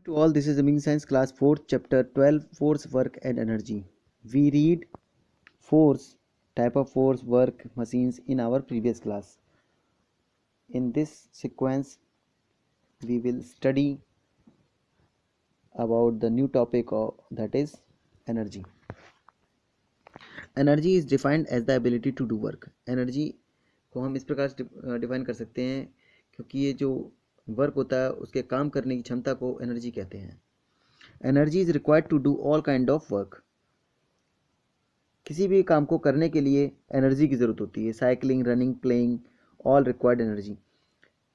To all, this is Amazing Science class 4th chapter 12 force, work and energy. We read force, type of force, work, machines in our previous class. In this sequence we will study about the new topic of that is energy. Energy is defined as the ability to do work. Energy को हम इस प्रकार से define कर सकते हैं क्योंकि ये जो वर्क होता है उसके काम करने की क्षमता को एनर्जी कहते हैं. Energy is required to do all kind of work. किसी भी काम को करने के लिए एनर्जी की ज़रूरत होती है. Cycling, running, playing, all required energy.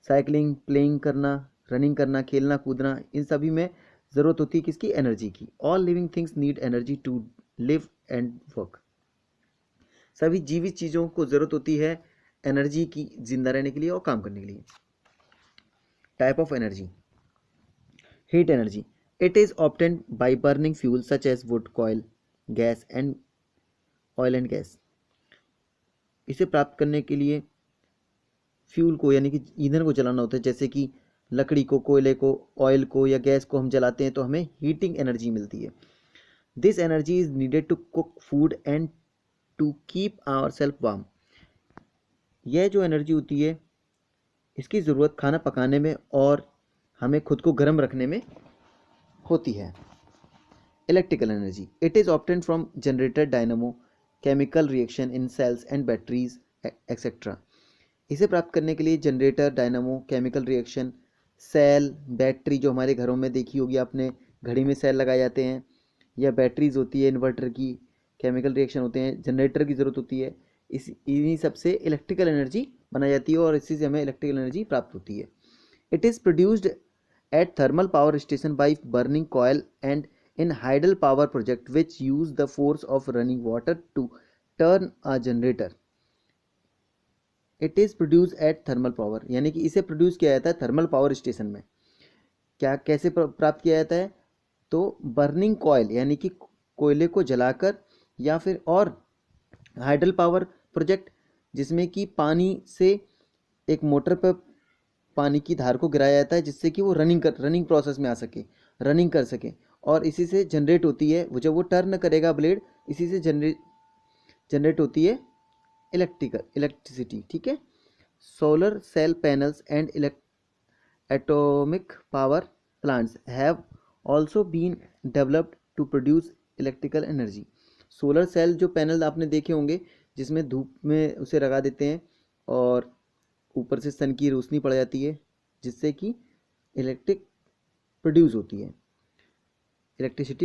Cycling, playing करना, रनिंग करना, खेलना कूदना, इन सभी में ज़रूरत होती है किसकी? एनर्जी की. All living things need energy to live and work. सभी जीवित चीज़ों को ज़रूरत होती है एनर्जी की जिंदा रहने के लिए और काम करने के लिए. Type of energy. Heat energy. It is obtained by burning fuel such as wood, coal, gas and oil and gas. इसे प्राप्त करने के लिए फ्यूल को यानी कि ईंधन को जलाना होता है. जैसे कि लकड़ी को, कोयले को, ऑयल को या गैस को हम जलाते हैं तो हमें हीटिंग एनर्जी मिलती है. This energy is needed to cook food and to keep our self warm. यह जो एनर्जी होती है इसकी ज़रूरत खाना पकाने में और हमें खुद को गर्म रखने में होती है. Electrical energy. It is obtained from generator, dynamo, chemical reaction in cells and batteries etcetera. इसे प्राप्त करने के लिए generator, dynamo, chemical reaction, cell, battery जो हमारे घरों में देखी होगी आपने, घड़ी में सेल लगाए जाते हैं, या बैटरीज होती है इन्वर्टर की, केमिकल रिएक्शन होते हैं, जनरेटर की ज़रूरत होती है. इन्हीं सब से इलेक्ट्रिकल एनर्जी बनाई जाती है और इसी से हमें इलेक्ट्रिकल एनर्जी प्राप्त होती है. It is produced at thermal power station by burning coil and in hydel power project which use the force of running water to turn a generator. It is produced at thermal power. यानी कि इसे produce किया जाता है thermal power station में. क्या कैसे प्राप्त किया जाता है? तो बर्निंग कॉयल यानी कि कोयले को जलाकर, या फिर और हाइडल पावर प्रोजेक्ट जिसमें कि पानी से एक मोटर पर पानी की धार को गिराया जाता है जिससे कि वो रनिंग प्रोसेस में आ सके, रनिंग कर सके, और इसी से जनरेट होती है वो जब वो टर्न करेगा ब्लेड, इसी से जनरेट होती है इलेक्ट्रिसिटी. ठीक है. Solar cell panels and atomic power plants have also been developed to produce electrical energy. Solar cell जो पैनल आपने देखे होंगे जिसमें धूप में उसे लगा देते हैं और ऊपर से सन की रोशनी पड़ जाती है जिससे कि इलेक्ट्रिसिटी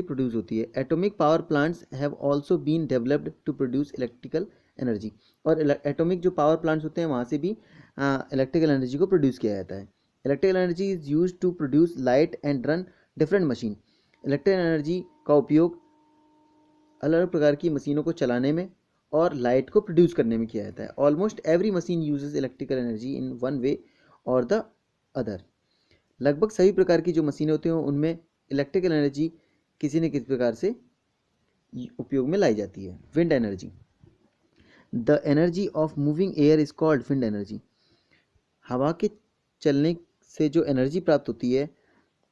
प्रोड्यूस होती है. Atomic power plants have also been developed to produce electrical energy. और एटॉमिक जो पावर प्लांट्स होते हैं वहाँ से भी इलेक्ट्रिकल एनर्जी को प्रोड्यूस किया जाता है. Electrical energy is use to produce light and run different machine. Electrical energy का उपयोग अलग अलग प्रकार की मशीनों को चलाने में और लाइट को प्रोड्यूस करने में किया जाता है. Almost every machine uses electrical energy in one way और द अदर. लगभग सभी प्रकार की जो मशीनें होती हैं उनमें इलेक्ट्रिकल एनर्जी किसी न किसी प्रकार से उपयोग में लाई जाती है. Wind energy. The energy of moving air is called wind energy. हवा के चलने से जो एनर्जी प्राप्त होती है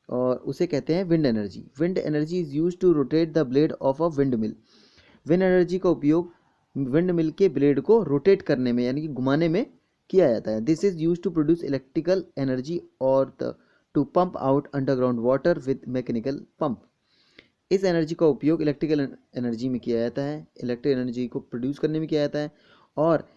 और उसे कहते हैं wind energy. Wind energy is use to rotate the blade of a windmill. Wind energy का उपयोग विंड मिल के ब्लेड को रोटेट करने में यानी कि घुमाने में किया जाता है. This is use to produce electrical energy और to pump out underground water with mechanical pump. इस एनर्जी का उपयोग इलेक्ट्रिकल एनर्जी में किया जाता है, इलेक्ट्रिकल एनर्जी को प्रोड्यूस करने में किया जाता है, और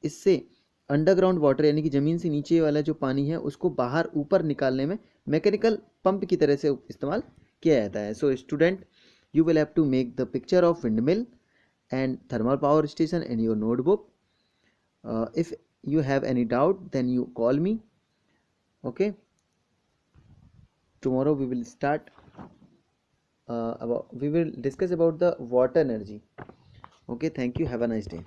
इससे अंडरग्राउंड वाटर यानी कि ज़मीन से नीचे वाला जो पानी है उसको बाहर ऊपर निकालने में मैकेनिकल पंप की तरह से इस्तेमाल किया जाता है. So student, you will have to make the picture of windmill and thermal power station in your notebook. If you have any doubt then you call me. Okay, tomorrow we will discuss about the water energy. Okay, thank you, have a nice day.